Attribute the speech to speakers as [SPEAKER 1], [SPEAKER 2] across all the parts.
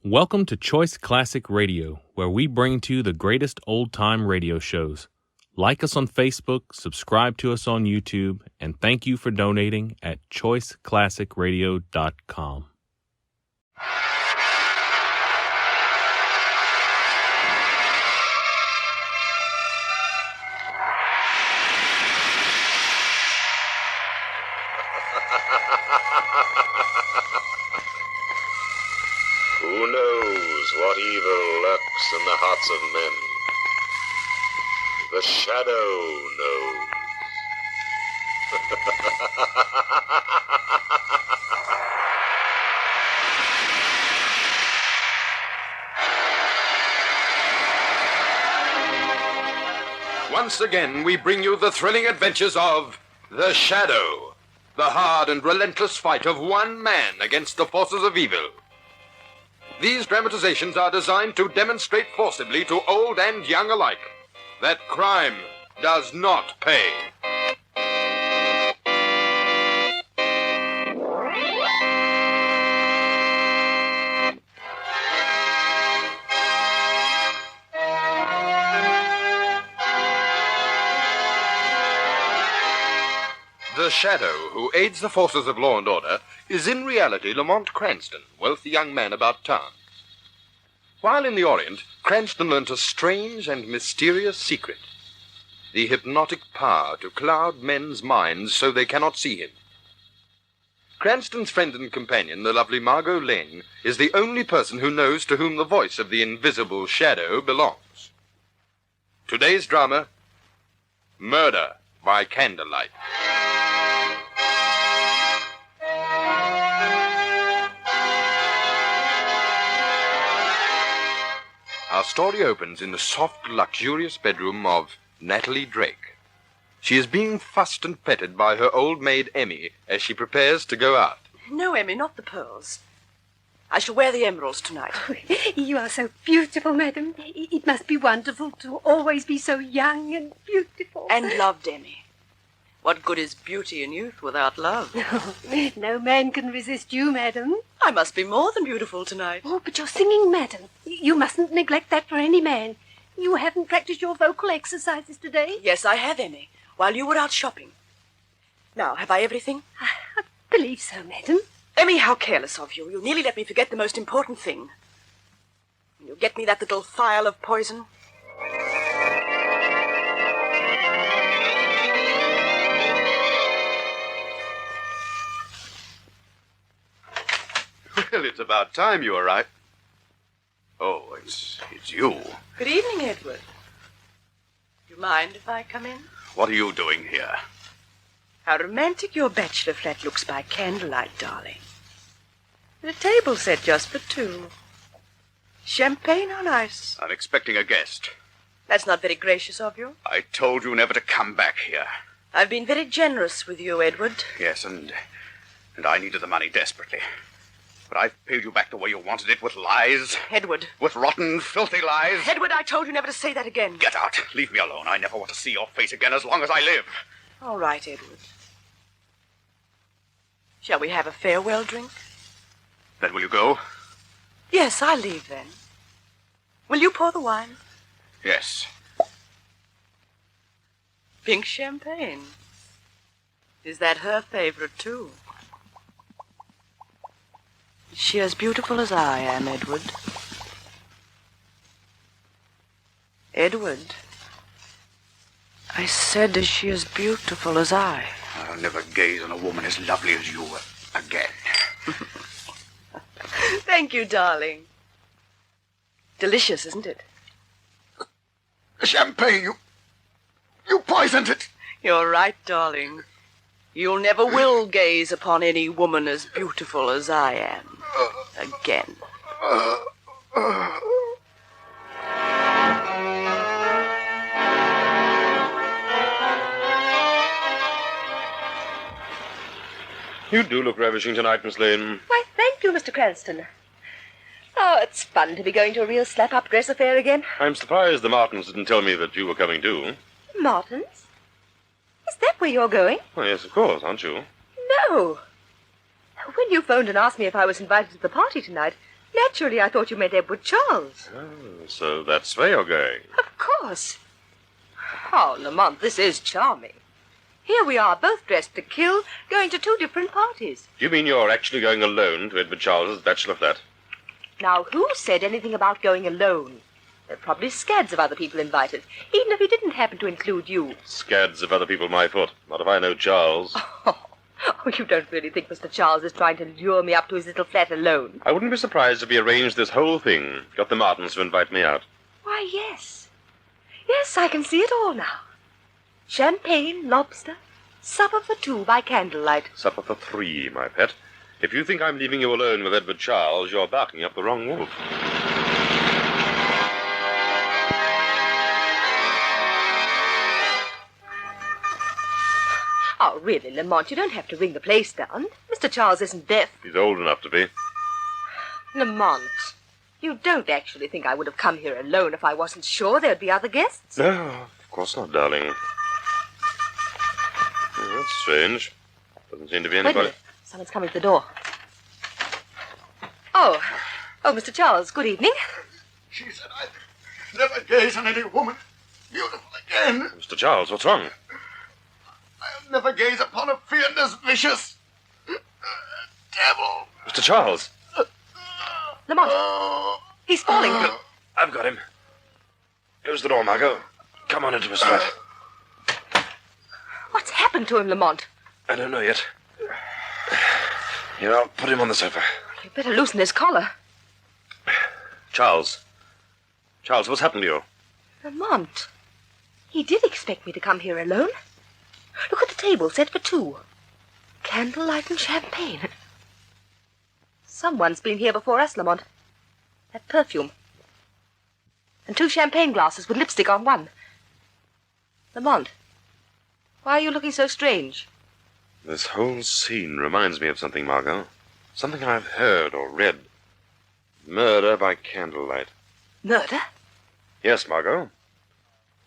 [SPEAKER 1] Welcome to Choice Classic Radio, where we bring to you the greatest old-time radio shows. Like us on Facebook, subscribe to us on YouTube, and thank you for donating at choiceclassicradio.com.
[SPEAKER 2] Who knows what evil lurks in the hearts of men? The shadow knows.
[SPEAKER 3] Once again, we bring you the thrilling adventures of The Shadow, the hard and relentless fight of one man against the forces of evil. These dramatizations are designed to demonstrate forcibly to old and young alike that crime does not pay. The Shadow, who aids the forces of law and order, is in reality Lamont Cranston, wealthy young man about town. While in the Orient, Cranston learnt a strange and mysterious secret: the hypnotic power to cloud men's minds so they cannot see him. Cranston's friend and companion, the lovely Margot Lane, is the only person who knows to whom the voice of the invisible Shadow belongs. Today's drama, Murder by Candlelight. Our story opens in the soft, luxurious bedroom of Natalie Drake. She is being fussed and petted by her old maid, Emmy, as she prepares to go out.
[SPEAKER 4] No, Emmy, not the pearls. I shall wear the emeralds tonight.
[SPEAKER 5] Oh, you are so beautiful, madam. It must be wonderful to always be so young and beautiful.
[SPEAKER 4] And loved, Emmy. What good is beauty and youth without love?
[SPEAKER 5] No man can resist you, madam.
[SPEAKER 4] I must be more than beautiful tonight.
[SPEAKER 5] Oh, but you're singing, madam. You mustn't neglect that for any man. You haven't practiced your vocal exercises today.
[SPEAKER 4] Yes, I have, Emmy, while you were out shopping. Now, have I everything?
[SPEAKER 5] I believe so, madam.
[SPEAKER 4] Emmy, how careless of you. You nearly let me forget the most important thing. You get me that little phial of poison?
[SPEAKER 3] Well, it's about time you arrived. Oh, it's you.
[SPEAKER 4] Good evening, Edward. Do you mind if I come in?
[SPEAKER 3] What are you doing here?
[SPEAKER 4] How romantic your bachelor flat looks by candlelight, darling. The table set just for two. Champagne on ice.
[SPEAKER 3] I'm expecting a guest.
[SPEAKER 4] That's not very gracious of you.
[SPEAKER 3] I told you never to come back here.
[SPEAKER 4] I've been very generous with you, Edward.
[SPEAKER 3] Yes, and I needed the money desperately. But I've paid you back the way you wanted it, with lies.
[SPEAKER 4] Edward.
[SPEAKER 3] With rotten, filthy lies.
[SPEAKER 4] Edward, I told you never to say that again.
[SPEAKER 3] Get out. Leave me alone. I never want to see your face again as long as I live.
[SPEAKER 4] All right, Edward. Shall we have a farewell drink?
[SPEAKER 3] Then will you go?
[SPEAKER 4] Yes, I'll leave then. Will you pour the wine?
[SPEAKER 3] Yes.
[SPEAKER 4] Pink champagne. Is that her favorite, too? Is she as beautiful as I am, Edward? Edward. I said, is she as beautiful as I?
[SPEAKER 3] I'll never gaze on a woman as lovely as you again.
[SPEAKER 4] Thank you, darling. Delicious, isn't it?
[SPEAKER 3] Champagne, you poisoned it.
[SPEAKER 4] You're right, darling. You never will gaze upon any woman as beautiful as I am. Again.
[SPEAKER 2] You do look ravishing tonight, Miss Lane.
[SPEAKER 5] Why, thank you, Mr. Cranston. Oh, it's fun to be going to a real slap-up dress affair again.
[SPEAKER 2] I'm surprised the Martins didn't tell me that you were coming too.
[SPEAKER 5] Martins? Is that where you're going?
[SPEAKER 2] Oh, yes, of course, aren't you?
[SPEAKER 5] No. When you phoned and asked me if I was invited to the party tonight,
[SPEAKER 4] Naturally, I thought you meant Edward Charles.
[SPEAKER 3] Oh, so that's where you're going.
[SPEAKER 4] Of course. Oh, Lamont, this is charming. Here we are, both dressed to kill, going to 2 different parties.
[SPEAKER 3] Do you mean you're actually going alone to Edward Charles's bachelor flat?
[SPEAKER 4] Now, who said anything about going alone? There are probably scads of other people invited, even if he didn't happen to include you.
[SPEAKER 3] Scads of other people my foot. Not if I know Charles.
[SPEAKER 4] Oh, you don't really think Mr. Charles is trying to lure me up to his little flat alone?
[SPEAKER 3] I wouldn't be surprised if he arranged this whole thing. Got the Martins to invite me out.
[SPEAKER 4] Why, yes. Yes, I can see it all now. Champagne, lobster, supper for 2 by candlelight.
[SPEAKER 3] Supper for 3, my pet. If you think I'm leaving you alone with Edward Charles, you're barking up the wrong wolf.
[SPEAKER 4] Oh, really, Lamont, you don't have to ring the place down. Mr. Charles isn't deaf.
[SPEAKER 3] He's old enough to be.
[SPEAKER 4] Lamont, you don't actually think I would have come here alone if I wasn't sure there'd be other guests?
[SPEAKER 3] No, of course not, darling. Oh, that's strange. Doesn't seem to be
[SPEAKER 4] Wait a
[SPEAKER 3] anybody.
[SPEAKER 4] minute. Someone's coming to the door. Oh, Mr. Charles, good evening.
[SPEAKER 6] She said I'd never gaze on any woman beautiful again.
[SPEAKER 3] Mr. Charles, what's wrong?
[SPEAKER 6] I'll never gaze upon a fiend as vicious. Devil.
[SPEAKER 3] Mr. Charles!
[SPEAKER 4] Lamont,
[SPEAKER 6] Oh,
[SPEAKER 4] he's falling.
[SPEAKER 3] I've got him. Close the door, Margot. Come on into his flat.
[SPEAKER 4] What's happened to him, Lamont?
[SPEAKER 3] I don't know yet. Here, I'll put him on the sofa.
[SPEAKER 4] You'd better loosen his collar.
[SPEAKER 3] Charles. Charles, what's happened to you?
[SPEAKER 4] Lamont, he did expect me to come here alone. Look at the table set for 2. Candlelight and champagne. Someone's been here before us, Lamont. That perfume. And 2 champagne glasses with lipstick on one. Lamont, why are you looking so strange?
[SPEAKER 3] This whole scene reminds me of something, Margot. Something I've heard or read. Murder by candlelight.
[SPEAKER 4] Murder?
[SPEAKER 3] Yes, Margot.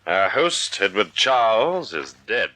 [SPEAKER 3] Our host, Edward Charles, is dead.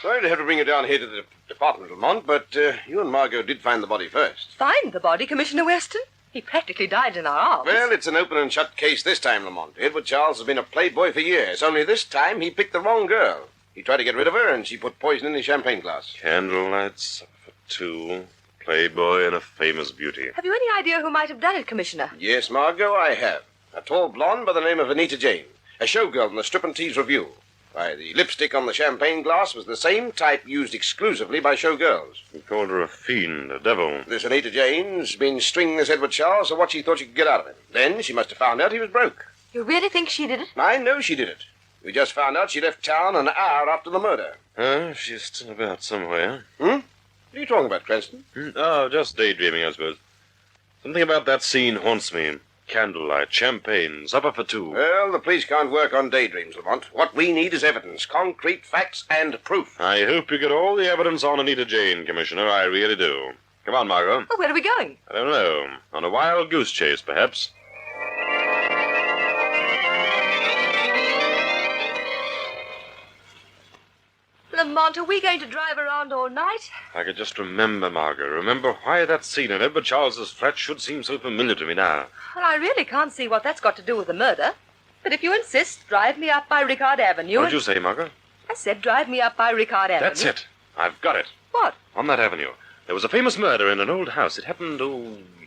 [SPEAKER 7] Sorry to have to bring you down here to the department, Lamont, but you and Margot did find the body first.
[SPEAKER 4] Find the body, Commissioner Weston? He practically died in our arms.
[SPEAKER 7] Well, it's an open and shut case this time, Lamont. Edward Charles has been a playboy for years, only this time he picked the wrong girl. He tried to get rid of her, and she put poison in his champagne glass.
[SPEAKER 3] Candlelight, supper for 2, playboy, and a famous beauty.
[SPEAKER 4] Have you any idea who might have done it, Commissioner?
[SPEAKER 7] Yes, Margot, I have. A tall blonde by the name of Anita Jane, a showgirl in the Strip and Tease Review. Why, the lipstick on the champagne glass was the same type used exclusively by showgirls.
[SPEAKER 3] He called her a fiend, a devil.
[SPEAKER 7] This Anita Jane's been stringing this Edward Charles for what she thought she could get out of him. Then she must have found out he was broke.
[SPEAKER 4] You really think she did it?
[SPEAKER 7] I know she did it. We just found out she left town an hour after the murder.
[SPEAKER 3] She's still about somewhere.
[SPEAKER 7] What are you talking about, Cranston?
[SPEAKER 3] Oh, just daydreaming, I suppose. Something about that scene haunts me. Candlelight, champagne, supper for 2.
[SPEAKER 7] Well, the police can't work on daydreams, Lamont. What we need is evidence, concrete facts and proof.
[SPEAKER 3] I hope you get all the evidence on Anita Jane, Commissioner. I really do. Come on, Margot.
[SPEAKER 4] Oh, where are we going?
[SPEAKER 3] I don't know. On a wild goose chase, perhaps.
[SPEAKER 4] Lamont, are we going to drive around all night?
[SPEAKER 3] I could just remember, Margot. Remember why that scene in Edward Charles's flat should seem so familiar to me now.
[SPEAKER 4] Well, I really can't see what that's got to do with the murder. But if you insist, drive me up by Ricard Avenue.
[SPEAKER 3] What did you say, Margot?
[SPEAKER 4] I said drive me up by Ricard Avenue.
[SPEAKER 3] That's it. I've got it.
[SPEAKER 4] What?
[SPEAKER 3] On that avenue, there was a famous murder in an old house. It happened,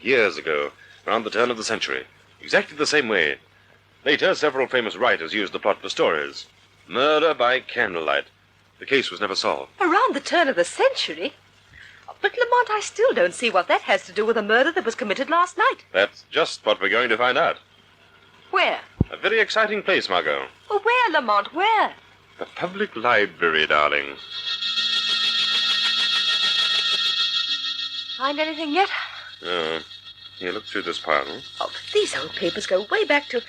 [SPEAKER 3] years ago, around the turn of the century. Exactly the same way. Later, several famous writers used the plot for stories. Murder by candlelight. The case was never solved.
[SPEAKER 4] Around the turn of the century? But, Lamont, I still don't see what that has to do with a murder that was committed last night.
[SPEAKER 3] That's just what we're going to find out.
[SPEAKER 4] Where?
[SPEAKER 3] A very exciting place, Margot.
[SPEAKER 4] Well, where, Lamont, where?
[SPEAKER 3] The public library, darling.
[SPEAKER 4] Find anything yet?
[SPEAKER 3] Here, look through this pile.
[SPEAKER 4] Oh, but these old papers go way back to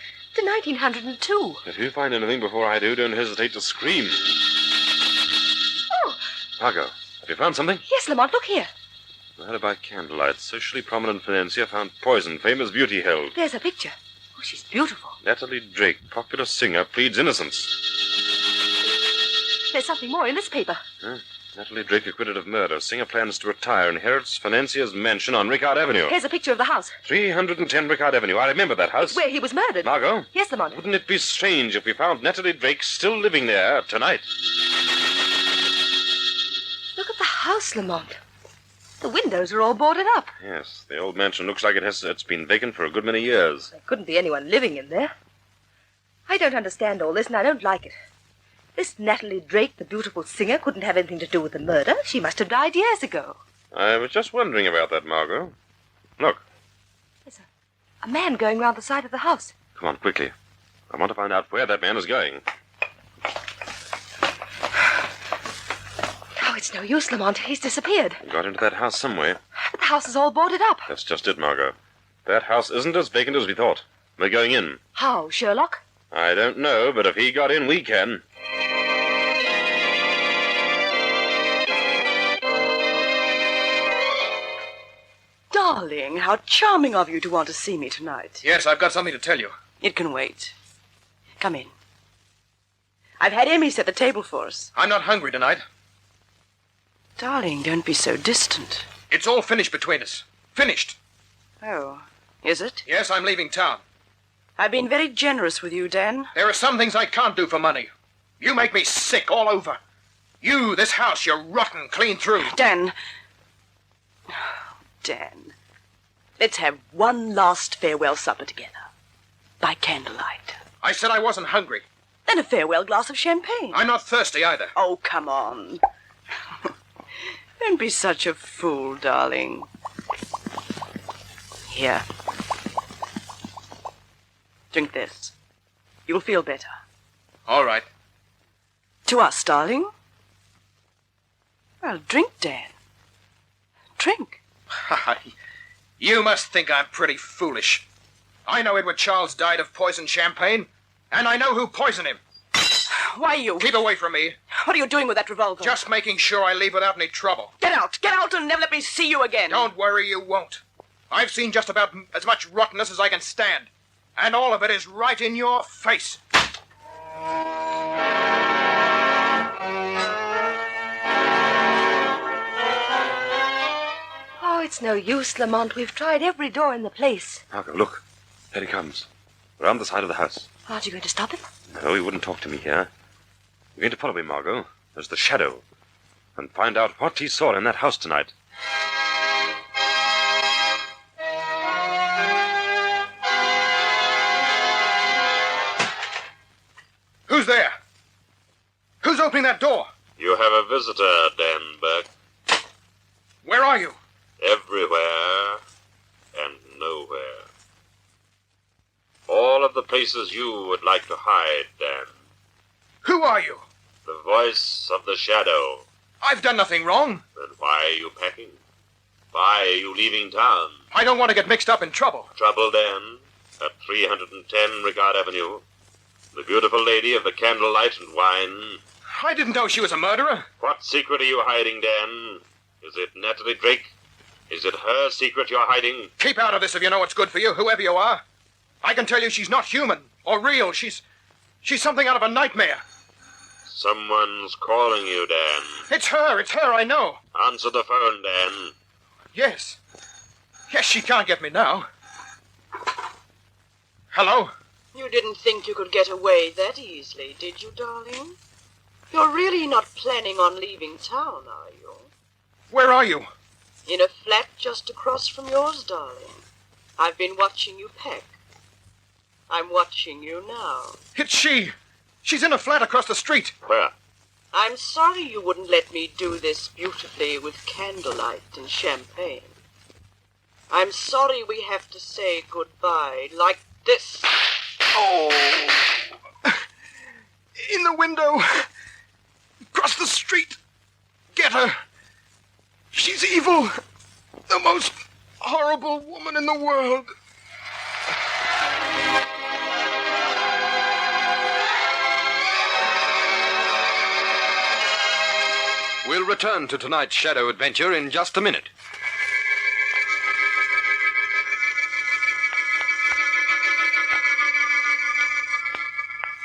[SPEAKER 4] 1902.
[SPEAKER 3] If you find anything before I do, don't hesitate to scream.
[SPEAKER 4] Oh,
[SPEAKER 3] Margot, have you found something?
[SPEAKER 4] yes, Lamont, look here.
[SPEAKER 3] Murder by candlelight. Socially prominent financier found poison. Famous beauty held.
[SPEAKER 4] There's a picture. Oh, she's beautiful.
[SPEAKER 3] Natalie Drake, popular singer, pleads innocence.
[SPEAKER 4] There's something more in this paper.
[SPEAKER 3] Huh? Natalie Drake acquitted of murder. Singer plans to retire. Inherits financier's mansion on Ricard Avenue.
[SPEAKER 4] Here's a picture of the house.
[SPEAKER 3] 310 Ricard Avenue. I remember that house.
[SPEAKER 4] Where he was murdered.
[SPEAKER 3] Margot?
[SPEAKER 4] Yes, Lamont.
[SPEAKER 3] Wouldn't it be strange if we found Natalie Drake still living there tonight?
[SPEAKER 4] Look at the house, Lamont. The windows are all boarded up.
[SPEAKER 3] Yes, the old mansion looks like it's been vacant for a good many years.
[SPEAKER 4] There couldn't be anyone living in there. I don't understand all this, and I don't like it. This Natalie Drake, the beautiful singer, couldn't have anything to do with the murder. She must have died years ago.
[SPEAKER 3] I was just wondering about that, Margot. Look.
[SPEAKER 4] There's a man going round the side of the house.
[SPEAKER 3] Come on, quickly. I want to find out where that man is going.
[SPEAKER 4] Oh, it's no use, Lamont. He's disappeared.
[SPEAKER 3] He got into that house somewhere.
[SPEAKER 4] But the house is all boarded up.
[SPEAKER 3] That's just it, Margot. That house isn't as vacant as we thought. We're going in.
[SPEAKER 4] How, Sherlock?
[SPEAKER 3] I don't know, but if he got in, we can.
[SPEAKER 8] Darling, how charming of you to want to see me tonight.
[SPEAKER 6] Yes, I've got something to tell you.
[SPEAKER 8] It can wait. Come in. I've had Emmy set the table for us.
[SPEAKER 6] I'm not hungry tonight.
[SPEAKER 8] Darling, don't be so distant.
[SPEAKER 6] It's all finished between us. Finished.
[SPEAKER 8] Oh, is it?
[SPEAKER 6] Yes, I'm leaving town.
[SPEAKER 8] I've been very generous with you, Dan.
[SPEAKER 6] There are some things I can't do for money. You make me sick all over. You, this house, you're rotten clean through.
[SPEAKER 8] Dan. Dan. Let's have one last farewell supper together. By candlelight.
[SPEAKER 6] I said I wasn't hungry.
[SPEAKER 8] Then a farewell glass of champagne.
[SPEAKER 6] I'm not thirsty either.
[SPEAKER 8] Oh, come on. Don't be such a fool, darling. Here. Drink this. You'll feel better.
[SPEAKER 6] All right.
[SPEAKER 8] To us, darling. Well, drink, Dan. Drink.
[SPEAKER 6] You must think I'm pretty foolish. I know Edward Charles died of poisoned champagne, and I know who poisoned him.
[SPEAKER 8] Why you?
[SPEAKER 6] Keep away from me.
[SPEAKER 8] What are you doing with that revolver?
[SPEAKER 6] Just making sure I leave without any trouble.
[SPEAKER 8] Get out! Get out and never let me see you again!
[SPEAKER 6] Don't worry, you won't. I've seen just about as much rottenness as I can stand. And all of it is right in your face.
[SPEAKER 4] Oh, it's no use, Lamont. We've tried every door in the place.
[SPEAKER 3] Margot, look. There he comes. Around the side of the house.
[SPEAKER 4] Aren't you going to stop him?
[SPEAKER 3] No, he wouldn't talk to me here. We're going to follow him, Margot, as the shadow, and find out what he saw in that house tonight.
[SPEAKER 6] Who's there? Who's opening that door?
[SPEAKER 2] You have a visitor, Dan Burke.
[SPEAKER 6] Where are you?
[SPEAKER 2] Everywhere and nowhere. All of the places you would like to hide, Dan.
[SPEAKER 6] Who are you?
[SPEAKER 2] The voice of the shadow.
[SPEAKER 6] I've done nothing wrong.
[SPEAKER 2] Then why are you packing? Why are you leaving town?
[SPEAKER 6] I don't want to get mixed up in trouble.
[SPEAKER 2] Trouble, Dan, at 310 Ricard Avenue. The beautiful lady of the candlelight and wine.
[SPEAKER 6] I didn't know she was a murderer.
[SPEAKER 2] What secret are you hiding, Dan? Is it Natalie Drake? Is it her secret you're hiding?
[SPEAKER 6] Keep out of this if you know what's good for you, whoever you are. I can tell you she's not human or real. She's something out of a nightmare.
[SPEAKER 2] Someone's calling you, Dan.
[SPEAKER 6] It's her, I know.
[SPEAKER 2] Answer the phone, Dan.
[SPEAKER 6] Yes. Yes, she can't get me now. Hello?
[SPEAKER 8] You didn't think you could get away that easily, did you, darling? You're really not planning on leaving town, are you?
[SPEAKER 6] Where are you?
[SPEAKER 8] In a flat just across from yours, darling. I've been watching you pack. I'm watching you now.
[SPEAKER 6] It's she. She's in a flat across the street.
[SPEAKER 2] Where?
[SPEAKER 8] I'm sorry you wouldn't let me do this beautifully with candlelight and champagne. I'm sorry we have to say goodbye like this.
[SPEAKER 6] Oh. In the window. Across the street. Get her. She's evil. The most horrible woman in the world. We'll return to tonight's shadow adventure in just a minute.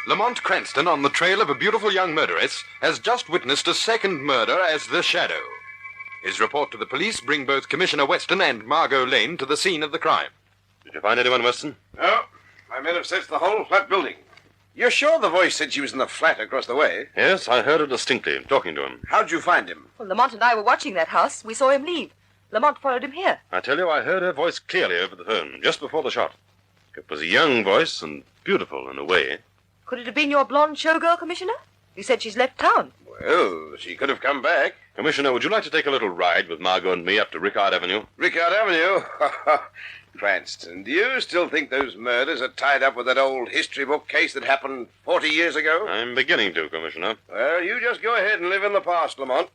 [SPEAKER 3] Lamont Cranston, on the trail of a beautiful young murderess, has just witnessed a second murder as the Shadow. His report to the police bring both Commissioner Weston and Margot Lane to the scene of the crime.
[SPEAKER 2] Did you find anyone, Weston?
[SPEAKER 7] No. My men have searched the whole flat building. You're sure the voice said she was in the flat across the way?
[SPEAKER 2] Yes, I heard her distinctly, talking to him.
[SPEAKER 7] How'd you find him?
[SPEAKER 4] Well, Lamont and I were watching that house. We saw him leave. Lamont followed him here.
[SPEAKER 2] I tell you, I heard her voice clearly over the phone, just before the shot. It was a young voice and beautiful in a way.
[SPEAKER 4] Could it have been your blonde showgirl, Commissioner? You said she's left town.
[SPEAKER 7] Well, she could have come back.
[SPEAKER 2] Commissioner, would you like to take a little ride with Margot and me up to Rickard Avenue?
[SPEAKER 7] Rickard Avenue? Cranston, do you still think those murders are tied up with that old history book case that happened 40 years ago?
[SPEAKER 2] I'm beginning to, Commissioner.
[SPEAKER 7] Well, you just go ahead and live in the past, Lamont.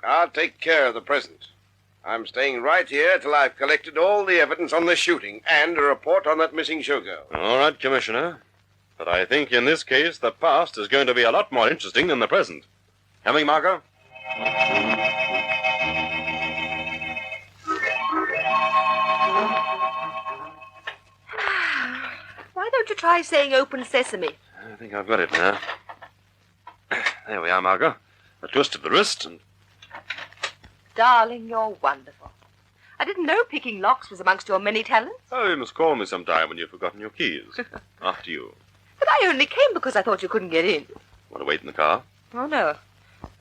[SPEAKER 7] I'll take care of the present. I'm staying right here till I've collected all the evidence on the shooting and a report on that missing showgirl.
[SPEAKER 2] All right, Commissioner. But I think in this case the past is going to be a lot more interesting than the present. Coming, Margot?
[SPEAKER 4] Why don't you try saying open sesame?
[SPEAKER 2] I think I've got it now. There we are, Margot. A twist of the wrist and...
[SPEAKER 4] Darling, you're wonderful. I didn't know picking locks was amongst your many talents.
[SPEAKER 2] Oh, you must call me sometime when you've forgotten your keys. After you.
[SPEAKER 4] But I only came because I thought you couldn't get in.
[SPEAKER 2] Want to wait in the car?
[SPEAKER 4] Oh, no.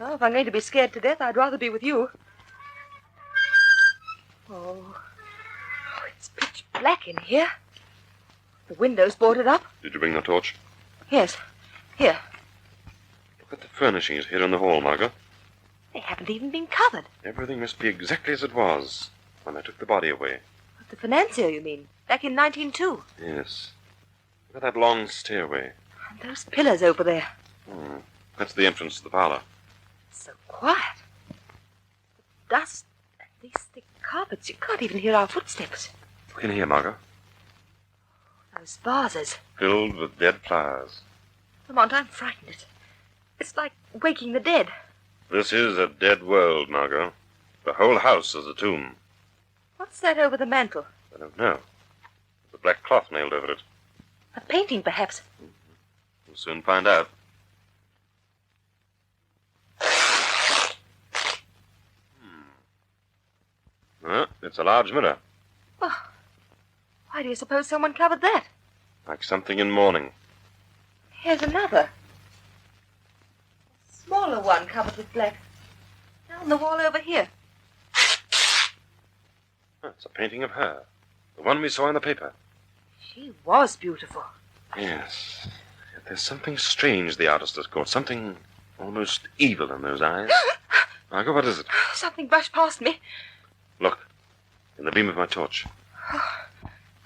[SPEAKER 4] No, if I'm going to be scared to death, I'd rather be with you. Oh, it's pitch black in here. The window's boarded up.
[SPEAKER 2] Did you bring the torch?
[SPEAKER 4] Yes. Here.
[SPEAKER 2] Look at the furnishings here in the hall, Margot.
[SPEAKER 4] They haven't even been covered.
[SPEAKER 2] Everything must be exactly as it was when I took the body away.
[SPEAKER 4] The financier, you mean? Back in 1902.
[SPEAKER 2] Yes. Look at that long stairway.
[SPEAKER 4] And those pillars over there.
[SPEAKER 2] That's the entrance to the parlor.
[SPEAKER 4] So quiet. The dust and these thick carpets. You can't even hear our footsteps.
[SPEAKER 2] Look in here, Margot.
[SPEAKER 4] Those vases.
[SPEAKER 2] Filled with dead flowers.
[SPEAKER 4] Lamont, I'm frightened. It's like waking the dead.
[SPEAKER 2] This is a dead world, Margot. The whole house is a tomb.
[SPEAKER 4] What's that over the mantel?
[SPEAKER 2] I don't know. There's a black cloth nailed over it.
[SPEAKER 4] A painting, perhaps.
[SPEAKER 2] We'll soon find out. It's a large mirror.
[SPEAKER 4] Oh, why do you suppose someone covered that?
[SPEAKER 2] Like something in mourning.
[SPEAKER 4] Here's another. A smaller one covered with black. Down the wall over here.
[SPEAKER 2] It's a painting of her. The one we saw in the paper.
[SPEAKER 4] She was beautiful.
[SPEAKER 2] Yes. Yet there's something strange the artist has caught. Something almost evil in those eyes. Margot, what is it?
[SPEAKER 4] Something brushed past me.
[SPEAKER 2] Look. In the beam of my torch.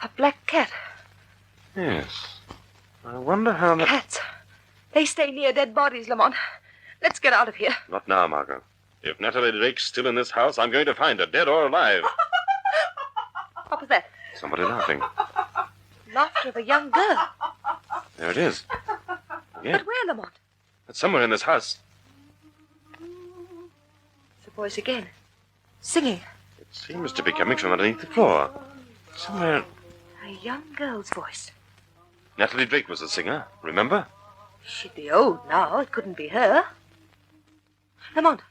[SPEAKER 4] A black cat.
[SPEAKER 2] Yes. I wonder how that...
[SPEAKER 4] Cats. They stay near dead bodies, Lamont. Let's get out of here.
[SPEAKER 2] Not now, Margot. If Natalie Drake's still in this house, I'm going to find her, dead or alive.
[SPEAKER 4] What was that?
[SPEAKER 2] Somebody laughing.
[SPEAKER 4] Laughter of a young girl.
[SPEAKER 2] There it is. Again.
[SPEAKER 4] But where, Lamont?
[SPEAKER 2] It's somewhere in this house.
[SPEAKER 4] It's a voice again. Singing.
[SPEAKER 2] It seems to be coming from underneath the floor. Somewhere...
[SPEAKER 4] A young girl's voice.
[SPEAKER 2] Natalie Drake was the singer, remember?
[SPEAKER 4] She'd be old now. It couldn't be her. Lamont,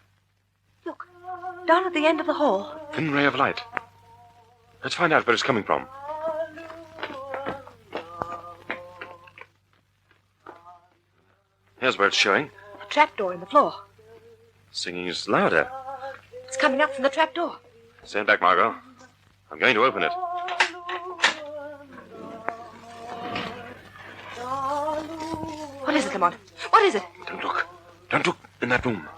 [SPEAKER 4] look. Down at the end of the hall.
[SPEAKER 2] Thin ray of light. Let's find out where it's coming from. Here's where it's showing.
[SPEAKER 4] A trapdoor in the floor.
[SPEAKER 2] Singing is louder.
[SPEAKER 4] It's coming up from the trapdoor.
[SPEAKER 2] Stand back, Margot. I'm going to open it.
[SPEAKER 4] What is it, Lamont? What is it?
[SPEAKER 2] Don't look. Don't look in that room.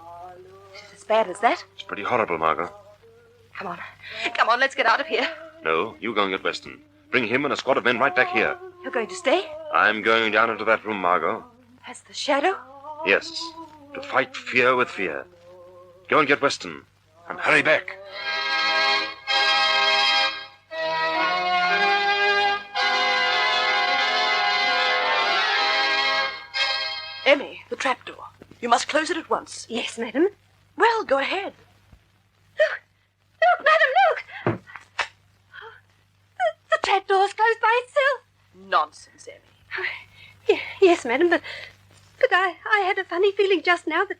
[SPEAKER 4] Is it as bad as that?
[SPEAKER 2] It's pretty horrible, Margot.
[SPEAKER 4] Come on. Come on, let's get out of here.
[SPEAKER 2] No, you go and get Weston. Bring him and a squad of men right back here.
[SPEAKER 4] You're going to stay?
[SPEAKER 2] I'm going down into that room, Margot.
[SPEAKER 4] As the shadow?
[SPEAKER 2] Yes, to fight fear with fear. Go and get Weston, and hurry back.
[SPEAKER 8] Emmy, the trapdoor. You must close it at once.
[SPEAKER 5] Yes, madam.
[SPEAKER 8] Well, go ahead.
[SPEAKER 5] Look, madam, look! The trapdoor's closed by itself.
[SPEAKER 8] Nonsense, Emmy.
[SPEAKER 5] Yes, madam, but But I had a funny feeling just now that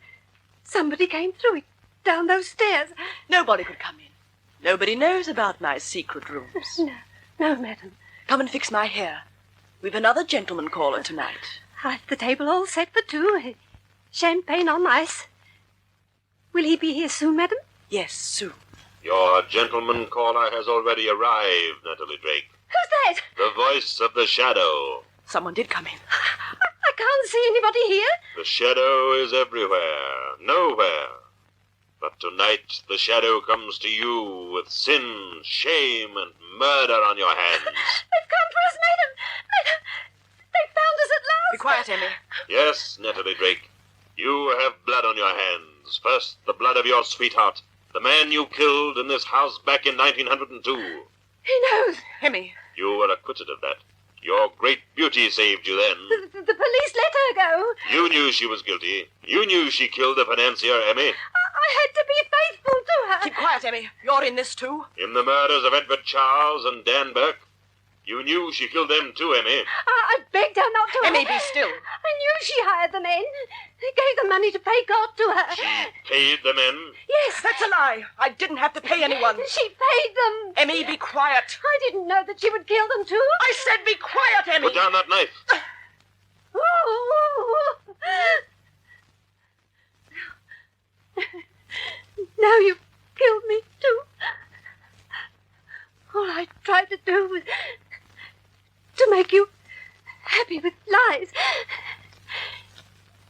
[SPEAKER 5] somebody came through it, down those stairs.
[SPEAKER 8] Nobody could come in. Nobody knows about my secret rooms.
[SPEAKER 5] No, madam.
[SPEAKER 8] Come and fix my hair. We've another gentleman caller tonight.
[SPEAKER 5] I've the table all set for two. Champagne on ice. Will he be here soon, madam?
[SPEAKER 8] Yes, soon.
[SPEAKER 2] Your gentleman caller has already arrived, Natalie Drake.
[SPEAKER 5] Who's that?
[SPEAKER 2] The voice of the shadow.
[SPEAKER 8] Someone did come in.
[SPEAKER 5] I can't see anybody here.
[SPEAKER 2] The shadow is everywhere, nowhere. But tonight the shadow comes to you with sin, shame, and murder on your hands.
[SPEAKER 5] They've come for us, madam. They found us at last.
[SPEAKER 8] Be quiet, Emmy.
[SPEAKER 2] Yes, Natalie Drake. You have blood on your hands. First, the blood of your sweetheart, the man you killed in this house back in 1902.
[SPEAKER 5] He knows.
[SPEAKER 8] Emmy.
[SPEAKER 2] You were acquitted of that. Your great beauty saved you then.
[SPEAKER 5] The police let her go.
[SPEAKER 2] You knew she was guilty. You knew she killed the financier, Emmy.
[SPEAKER 5] I had to be faithful to her.
[SPEAKER 8] Keep quiet, Emmy. You're in this too.
[SPEAKER 2] In the murders of Edward Charles and Dan Burke, you knew she killed them too, Emmy.
[SPEAKER 5] I begged her not to.
[SPEAKER 8] Emmy, be still.
[SPEAKER 5] I knew she hired the men. Gave the money to pay God to her.
[SPEAKER 2] She paid the men.
[SPEAKER 5] Yes.
[SPEAKER 8] That's a lie. I didn't have to pay anyone.
[SPEAKER 5] She paid them.
[SPEAKER 8] Emmy, be quiet.
[SPEAKER 5] I didn't know that she would kill them too.
[SPEAKER 8] I said be quiet, Emmy.
[SPEAKER 2] Put down that knife.
[SPEAKER 5] Now you've killed me too. All I tried to do was to make you happy with lies.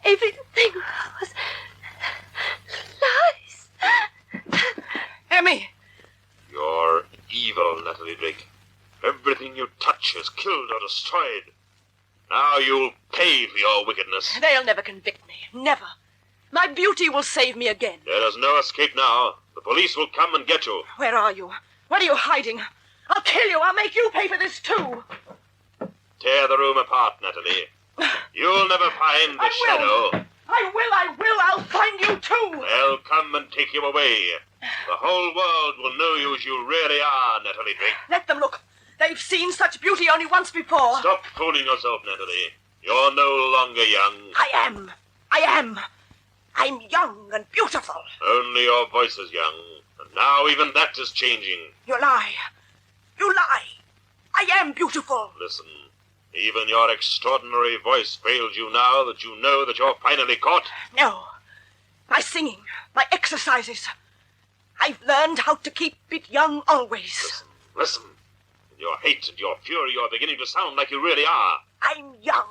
[SPEAKER 5] Everything was lies.
[SPEAKER 8] Emmy.
[SPEAKER 2] You're evil, Natalie Drake. Everything you touch is killed or destroyed. Now you'll pay for your wickedness.
[SPEAKER 8] They'll never convict me. Never. My beauty will save me again.
[SPEAKER 2] There is no escape now. The police will come and get you.
[SPEAKER 8] Where are you? What are you hiding? I'll kill you. I'll make you pay for this too.
[SPEAKER 2] Tear the room apart, Natalie. You'll never find the shadow.
[SPEAKER 8] I will. I'll find you too.
[SPEAKER 2] They'll come and take you away. The whole world will know you as you really are, Natalie Drake.
[SPEAKER 8] Let them look. They've seen such beauty only once before.
[SPEAKER 2] Stop fooling yourself, Natalie. You're no longer young.
[SPEAKER 8] I am. I'm young and beautiful.
[SPEAKER 2] Only your voice is young. And now even that is changing.
[SPEAKER 8] You lie. I am beautiful.
[SPEAKER 2] Listen. Even your extraordinary voice fails you now that you know that you're finally caught.
[SPEAKER 8] No. My singing, my exercises. I've learned how to keep it young always.
[SPEAKER 2] Listen. In your hate and your fury, you're beginning to sound like you really are.
[SPEAKER 8] I'm young.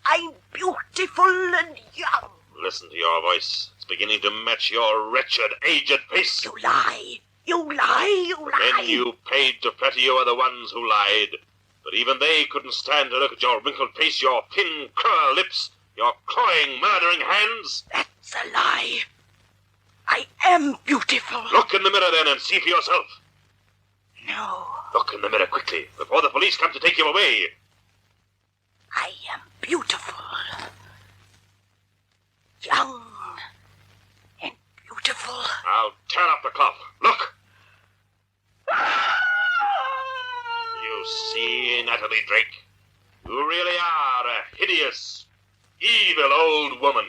[SPEAKER 8] I'm beautiful and young.
[SPEAKER 2] Listen to your voice. It's beginning to match your wretched, aged face.
[SPEAKER 8] You lie.
[SPEAKER 2] The men you paid to flatter you are the ones who lied. But even they couldn't stand to look at your wrinkled face, your thin, cruel lips, your clawing, murdering hands.
[SPEAKER 8] That's a lie. I am beautiful.
[SPEAKER 2] Look in the mirror then and see for yourself.
[SPEAKER 8] No.
[SPEAKER 2] Look in the mirror quickly, before the police come to take you away.
[SPEAKER 8] I am beautiful. Young and beautiful.
[SPEAKER 2] Now tear off the cloth. Look. You see, Natalie Drake, you really are a hideous, evil old woman.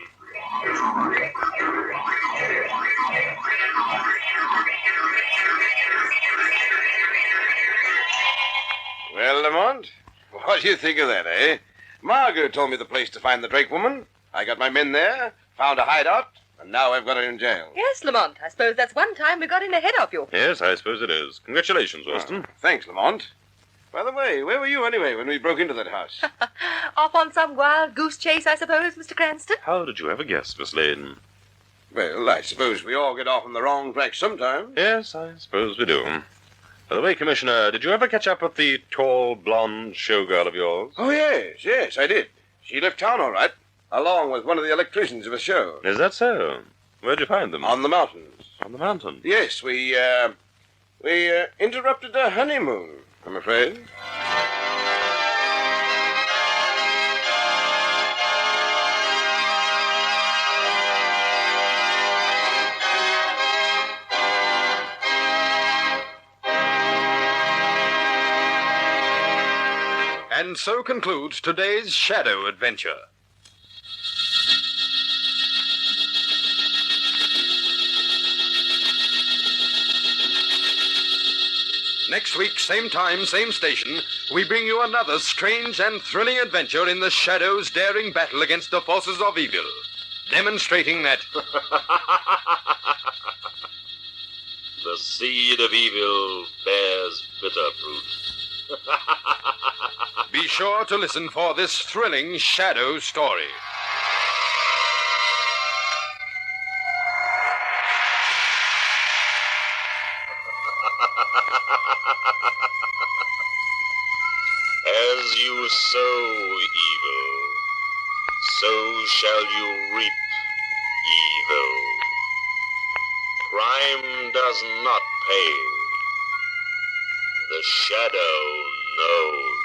[SPEAKER 7] Well, Lamont, what do you think of that, eh? Margot told me the place to find the Drake woman. I got my men there, found a hideout, and now I've got her in jail.
[SPEAKER 4] Yes, Lamont. I suppose that's one time we got in ahead of you.
[SPEAKER 2] Yes, I suppose it is. Congratulations, Weston.
[SPEAKER 7] Thanks, Lamont. By the way, where were you anyway when we broke into that house?
[SPEAKER 4] Off on some wild goose chase, I suppose, Mr. Cranston?
[SPEAKER 2] How did you ever guess, Miss Lane?
[SPEAKER 7] Well, I suppose we all get off on the wrong track sometime.
[SPEAKER 2] Yes, I suppose we do. By the way, Commissioner, did you ever catch up with the tall, blonde showgirl of yours?
[SPEAKER 7] Oh, yes, I did. She left town all right, along with one of the electricians of a show.
[SPEAKER 2] Is that so? Where'd you find them?
[SPEAKER 7] On the mountains.
[SPEAKER 2] On the mountain?
[SPEAKER 7] Yes, we interrupted her honeymoon, I'm afraid.
[SPEAKER 3] And so concludes today's Shadow Adventure. Next week, same time, same station, we bring you another strange and thrilling adventure in the Shadow's daring battle against the forces of evil, demonstrating that
[SPEAKER 2] the seed of evil bears bitter fruit.
[SPEAKER 3] Be sure to listen for this thrilling Shadow story.
[SPEAKER 2] As you sow evil, so shall you reap evil. Crime does not pay. The Shadow knows.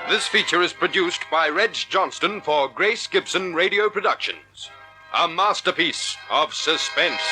[SPEAKER 3] This feature is produced by Reg Johnston for Grace Gibson Radio Productions. A masterpiece of suspense.